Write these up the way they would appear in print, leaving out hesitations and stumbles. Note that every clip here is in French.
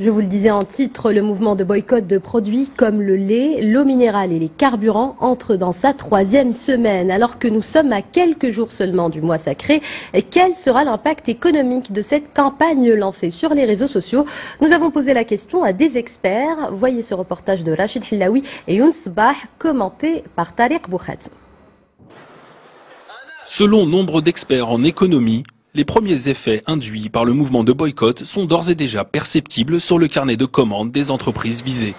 Je vous le disais en titre, le mouvement de boycott de produits comme le lait, l'eau minérale et les carburants entre dans sa 3e semaine. Alors que nous sommes à quelques jours seulement du mois sacré, quel sera l'impact économique de cette campagne lancée sur les réseaux sociaux? Nous avons posé la question à des experts. Voyez ce reportage de Rachid Hilaoui et Younes Bah, commenté par Tariq Boukhad. Selon nombre d'experts en économie, les premiers effets induits par le mouvement de boycott sont d'ores et déjà perceptibles sur le carnet de commandes des entreprises visées.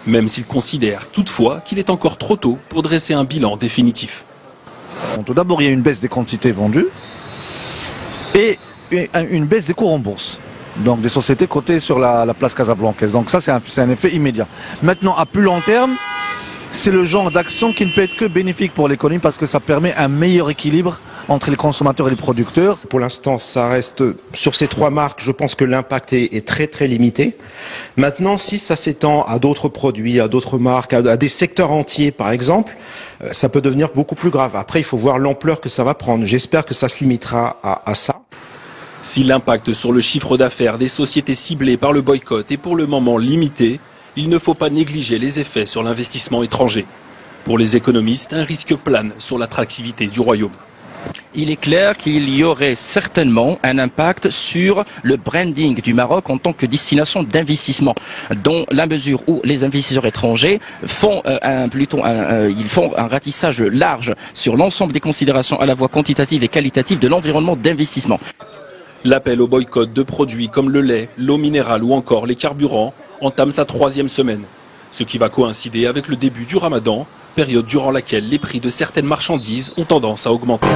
Même s'ils considèrent toutefois qu'il est encore trop tôt pour dresser un bilan définitif. Tout d'abord, il y a une baisse des quantités vendues et une baisse des cours en bourse. Donc des sociétés cotées sur la place Casablancaise. Donc ça, c'est un effet immédiat. Maintenant, à plus long terme, c'est le genre d'action qui ne peut être que bénéfique pour l'économie parce que ça permet un meilleur équilibre entre les consommateurs et les producteurs. Pour l'instant, ça reste sur ces 3 marques. Je pense que l'impact est très très limité. Maintenant, si ça s'étend à d'autres produits, à d'autres marques, à des secteurs entiers, par exemple, ça peut devenir beaucoup plus grave. Après, il faut voir l'ampleur que ça va prendre. J'espère que ça se limitera à ça. Si l'impact sur le chiffre d'affaires des sociétés ciblées par le boycott est pour le moment limité, il ne faut pas négliger les effets sur l'investissement étranger. Pour les économistes, un risque plane sur l'attractivité du royaume. Il est clair qu'il y aurait certainement un impact sur le branding du Maroc en tant que destination d'investissement, dans la mesure où les investisseurs étrangers font un ratissage large sur l'ensemble des considérations à la fois quantitatives et qualitatives de l'environnement d'investissement. L'appel au boycott de produits comme le lait, l'eau minérale ou encore les carburants entame sa 3e semaine, ce qui va coïncider avec le début du Ramadan, période durant laquelle les prix de certaines marchandises ont tendance à augmenter.